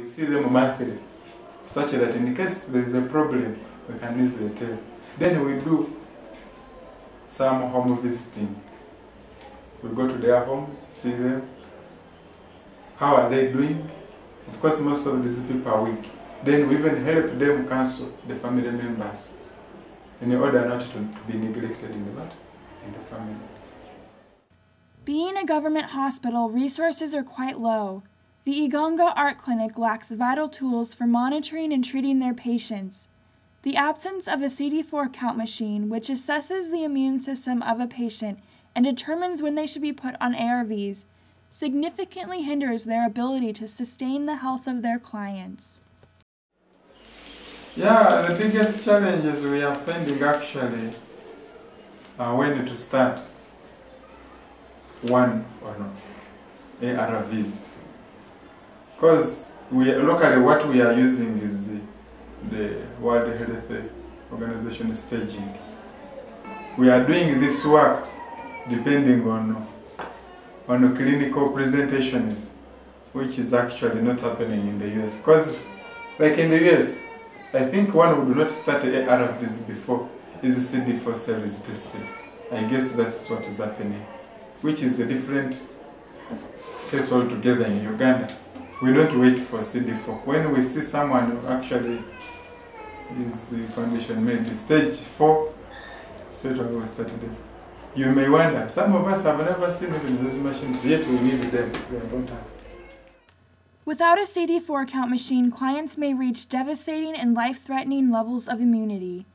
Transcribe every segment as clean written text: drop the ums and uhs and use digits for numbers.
We see them monthly, such that in case there is a problem, we can easily tell. Then we do some home visiting. We go to their homes, see them. How are they doing? Of course, most of these people are weak. Then we even help them counsel the family members in order not to be neglected in the family. Being a government hospital, resources are quite low. The Uganda Art Clinic lacks vital tools for monitoring and treating their patients. The absence of a CD4 count machine, which assesses the immune system of a patient and determines when they should be put on ARVs, significantly hinders their ability to sustain the health of their clients. Yeah, the biggest challenges we are finding actually are when to start one or no ARVs. Because locally what we are using is the World Health Organization staging. We are doing this work depending on clinical presentations, which is actually not happening in the US. Because like in the US, I think one would not start ARVs before his CD4 cell is tested. I guess that's what is happening, which is a different case altogether in Uganda. We don't wait for CD4. When we see someone who actually is condition maybe stage 4, straight away we start them. You may wonder, some of us have never seen even those machines, yet we need them. We don't have. Without a CD4 count machine, clients may reach devastating and life-threatening levels of immunity.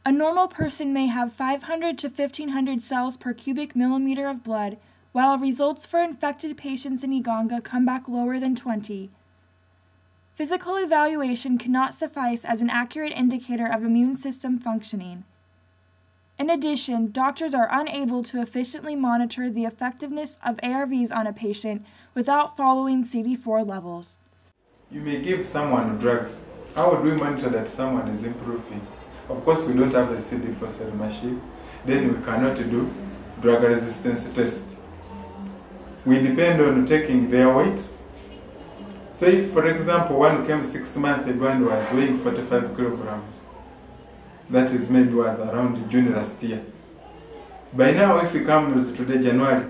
A normal person may have 500 to 1,500 cells per cubic millimeter of blood, while results for infected patients in Uganda come back lower than 20. Physical evaluation cannot suffice as an accurate indicator of immune system functioning. In addition, doctors are unable to efficiently monitor the effectiveness of ARVs on a patient without following CD4 levels. You may give someone drugs. How would we monitor that someone is improving? Of course, we don't have a CD4 cell machine. Then we cannot do drug resistance test. We depend on taking their weights. Say, for example, one came 6 months ago and was weighing 45 kilograms. That is maybe was around June last year. By now, if he comes today, January,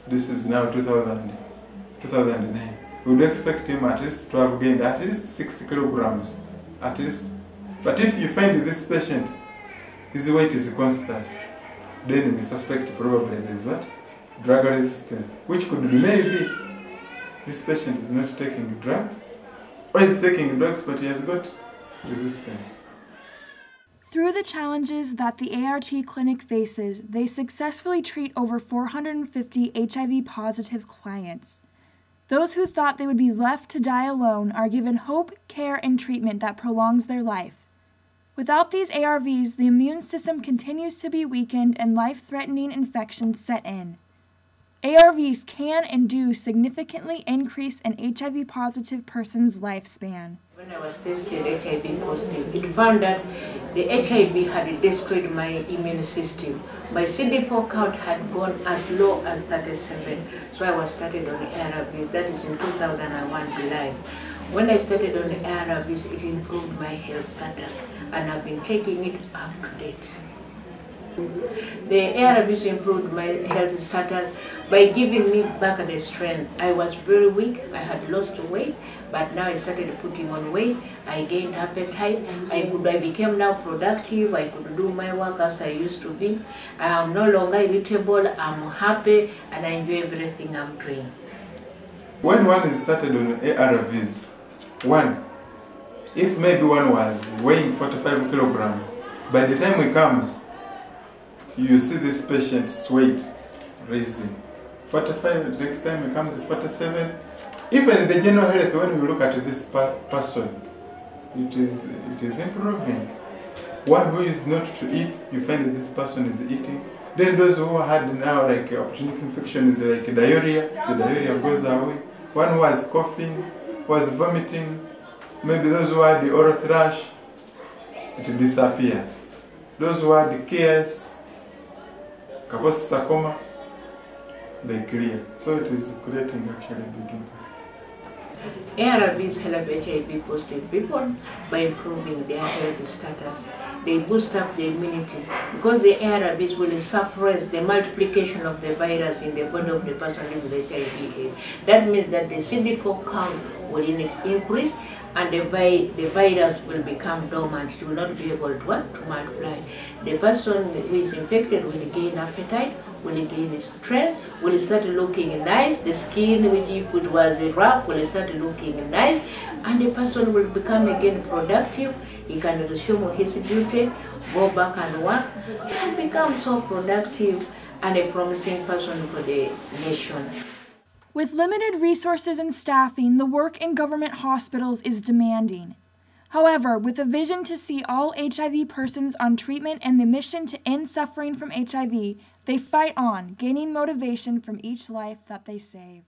this is now 2009, we would expect him at least to have gained at least 6 kilograms, at least. But if you find this patient, his weight is constant, then we suspect probably there is what? Drug resistance, which could be maybe this patient is not taking drugs, or is taking drugs but he has got resistance. Through the challenges that the ART clinic faces, they successfully treat over 450 HIV-positive clients. Those who thought they would be left to die alone are given hope, care, and treatment that prolongs their life. Without these ARVs, the immune system continues to be weakened and life-threatening infections set in. ARVs can and do significantly increase an HIV-positive person's lifespan. When I was tested HIV positive, it found that the HIV had destroyed my immune system. My CD4 count had gone as low as 37, so I was started on the ARVs. That is in 2001 July. When I started on the ARVs, it improved my health status, and I've been taking it up to date. The ARVs improved my health status by giving me back the strength. I was very weak, I had lost weight, but now I started putting on weight, I gained appetite, I became now productive, I could do my work as I used to be. I am no longer irritable, I'm happy, and I enjoy everything I'm doing. When one is started on ARVs, if maybe one was weighing 45 kilograms, by the time he comes, you see this patient's weight rising. 45, next time it comes 47. Even in the general health, when we look at this person, it is improving. One who is not to eat, you find that this person is eating. Then those who had now like opportunistic infections like diarrhea, the diarrhea goes away. One who was coughing, was vomiting, maybe those who had the oral thrush, it disappears. Those who had the chaos, Kaposi sarcoma, they clear. So it is creating actually a big impact. ARVs help HIV positive people by improving their health status. They boost up the immunity because the ARVs will suppress the multiplication of the virus in the body of the person living with HIV/AIDS. That means that the CD4 count will increase and the virus will become dormant. It will not be able to multiply. The person who is infected will gain appetite, will gain strength, will start looking nice. The skin, which if it was rough, will start looking nice, and the person will become again productive. He can resume his duty, go back and work, and become so productive and a promising person for the nation. With limited resources and staffing, the work in government hospitals is demanding. However, with a vision to see all HIV persons on treatment and the mission to end suffering from HIV, they fight on, gaining motivation from each life that they save.